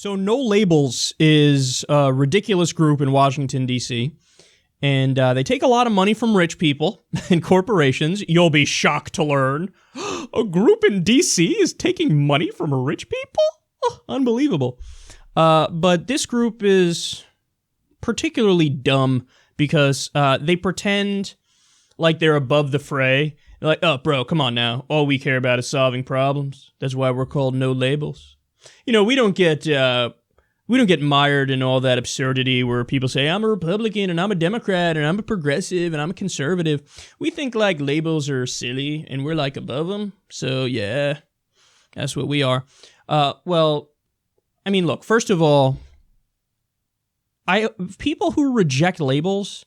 So No Labels is a ridiculous group in Washington, D.C., and they take a lot of money from rich people and corporations. You'll be shocked to learn. A group in D.C. is taking money from rich people? Oh, unbelievable. But this group is particularly dumb because they pretend like they're above the fray. They're like, oh, bro, come on now. All we care about is solving problems. That's why we're called No Labels. You know, we don't get mired in all that absurdity where people say, I'm a Republican and I'm a Democrat and I'm a progressive and I'm a conservative. We think like labels are silly and we're like above them. So yeah, that's what we are. Well, I mean, look, first of all, people who reject labels,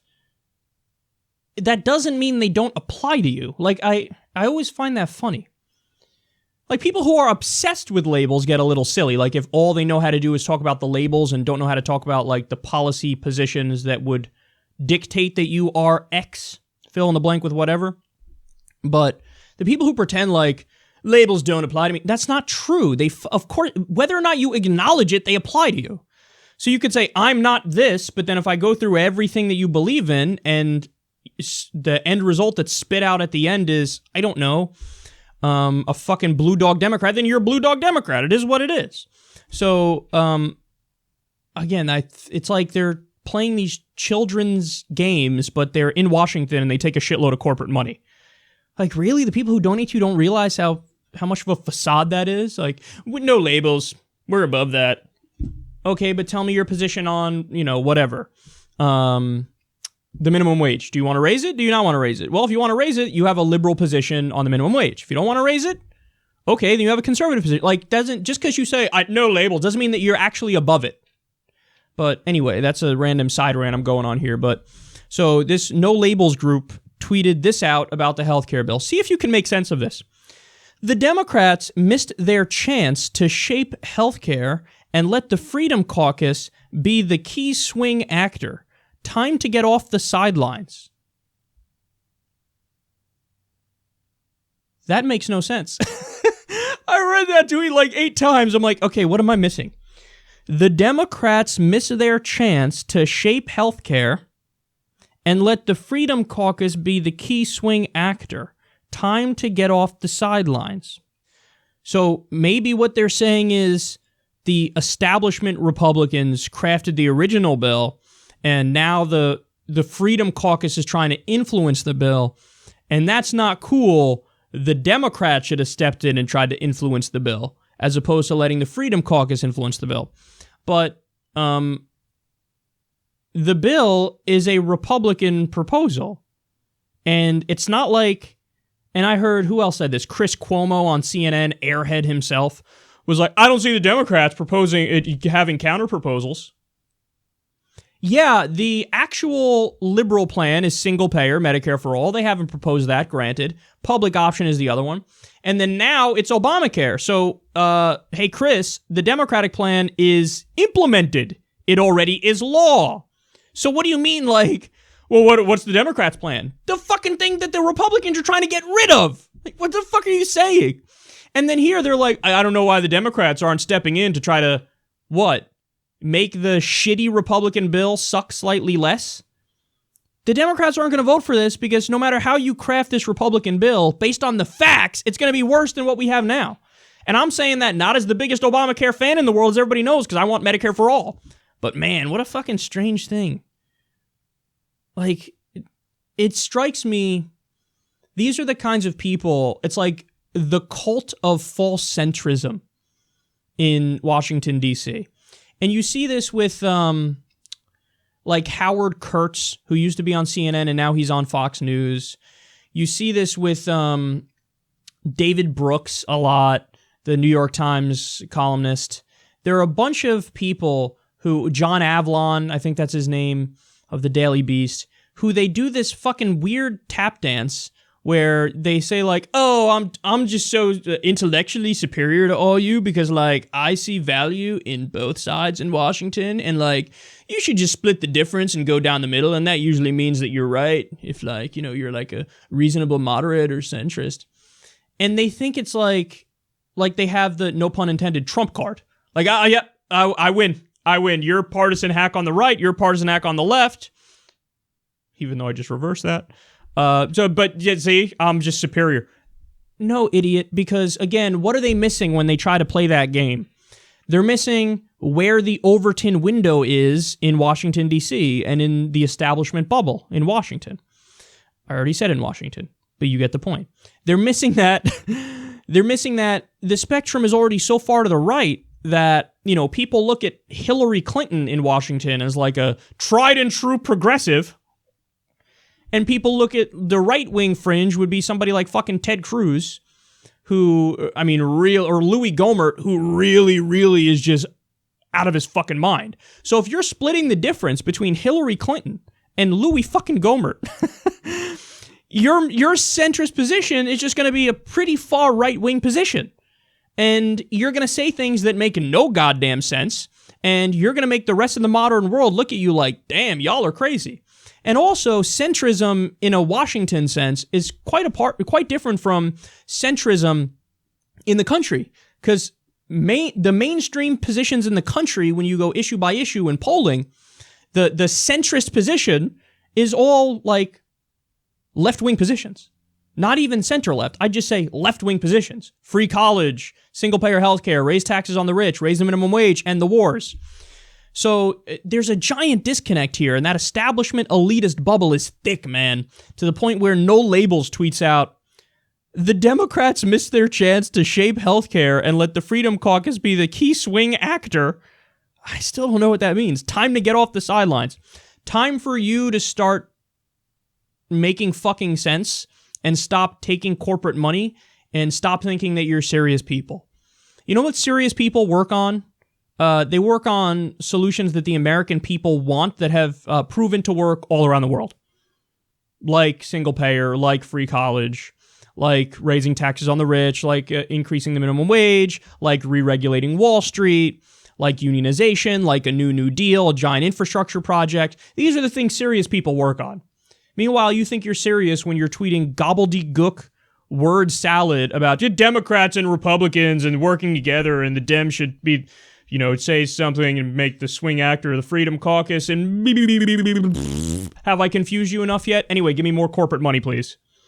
that doesn't mean they don't apply to you. Like, I always find that funny. Like, people who are obsessed with labels get a little silly. Like, if all they know how to do is talk about the labels and don't know how to talk about, like, the policy positions that would dictate that you are X, fill in the blank with whatever. But the people who pretend like labels don't apply to me, that's not true. Of course, whether or not you acknowledge it, they apply to you. So you could say, I'm not this, but then if I go through everything that you believe in and the end result that's spit out at the end is, I don't know, a fucking blue dog Democrat, then you're a blue dog Democrat. It is what it is. So, again, it's like they're playing these children's games, but they're in Washington and they take a shitload of corporate money. Like, really? The people who donate to you don't realize how much of a facade that is? Like, with no labels, we're above that. Okay, but tell me your position on, you know, whatever. The minimum wage. Do you want to raise it? Do you not want to raise it? Well, if you want to raise it, you have a liberal position on the minimum wage. If you don't want to raise it, okay, then you have a conservative position. Like, just because you say no label doesn't mean that you're actually above it. But anyway, that's a random side rant I'm going on here. But so this No Labels group tweeted this out about the healthcare bill. See if you can make sense of this. The Democrats missed their chance to shape healthcare and let the Freedom Caucus be the key swing actor. Time to get off the sidelines. That makes no sense. I read that tweet like 8 times. I'm like, okay, what am I missing? The Democrats miss their chance to shape healthcare and let the Freedom Caucus be the key swing actor. Time to get off the sidelines. So maybe what they're saying is the establishment Republicans crafted the original bill, and now the Freedom Caucus is trying to influence the bill, and that's not cool. The Democrats should have stepped in and tried to influence the bill, as opposed to letting the Freedom Caucus influence the bill. But the bill is a Republican proposal, and it's not like, and I heard, who else said this? Chris Cuomo on CNN, airhead himself, was like, I don't see the Democrats proposing having counter proposals. Yeah, the actual liberal plan is single payer, Medicare for all. They haven't proposed that, granted. Public option is the other one. And then now it's Obamacare. So, hey, Chris, the Democratic plan is implemented. It already is law. So what do you mean, like, well, what's the Democrats' plan? The fucking thing that the Republicans are trying to get rid of. Like, what the fuck are you saying? And then here they're like, I don't know why the Democrats aren't stepping in to try to, what? Make the shitty Republican bill suck slightly less? The Democrats aren't going to vote for this because no matter how you craft this Republican bill, based on the facts, it's going to be worse than what we have now. And I'm saying that not as the biggest Obamacare fan in the world, as everybody knows, because I want Medicare for all. But man, what a fucking strange thing. Like, it strikes me, these are the kinds of people, it's like the cult of false centrism in Washington, D.C., and you see this with, like, Howard Kurtz, who used to be on CNN and now he's on Fox News. You see this with David Brooks a lot, the New York Times columnist. There are a bunch of people who, John Avlon, I think that's his name, of the Daily Beast, who they do this fucking weird tap dance where they say, like, oh, I'm just so intellectually superior to all you because, like, I see value in both sides in Washington, and, like, you should just split the difference and go down the middle, and that usually means that you're right if, like, you know, you're, like, a reasonable moderate or centrist. And they think it's, like they have the, no pun intended, Trump card. Like, yeah, I win. I win. You're a partisan hack on the right. You're a partisan hack on the left. Even though I just reversed that. But yeah, see, I'm just superior. No, idiot, because again, what are they missing when they try to play that game? They're missing where the Overton window is in Washington, D.C., and in the establishment bubble in Washington. I already said in Washington, but you get the point. They're missing that. They're missing that the spectrum is already so far to the right that, you know, people look at Hillary Clinton in Washington as like a tried and true progressive. And people look at the right-wing fringe would be somebody like fucking Ted Cruz, who, I mean, or Louis Gohmert, who really, really is just out of his fucking mind. So if you're splitting the difference between Hillary Clinton and Louis fucking Gohmert, your centrist position is just going to be a pretty far right-wing position. And you're going to say things that make no goddamn sense, and you're going to make the rest of the modern world look at you like, damn, y'all are crazy. And also, centrism in a Washington sense is quite different from centrism in the country. Because the mainstream positions in the country, when you go issue by issue in polling, the centrist position is all like left-wing positions. Not even center-left. I'd just say left-wing positions. Free college, single-payer healthcare, raise taxes on the rich, raise the minimum wage, end the wars. So there's a giant disconnect here, and that establishment elitist bubble is thick, man, to the point where No Labels tweets out, the Democrats missed their chance to shape healthcare and let the Freedom Caucus be the key swing actor. I still don't know what that means. Time to get off the sidelines. Time for you to start making fucking sense and stop taking corporate money and stop thinking that you're serious people. You know what serious people work on? They work on solutions that the American people want that have proven to work all around the world. Like single payer, like free college, like raising taxes on the rich, like increasing the minimum wage, like re-regulating Wall Street, like unionization, like a New Deal, a giant infrastructure project. These are the things serious people work on. Meanwhile, you think you're serious when you're tweeting gobbledygook word salad about Democrats and Republicans and working together, and the Dems should be, you know, say something and make the swing actor of the Freedom Caucus and have I confused you enough yet? Anyway, give me more corporate money, please.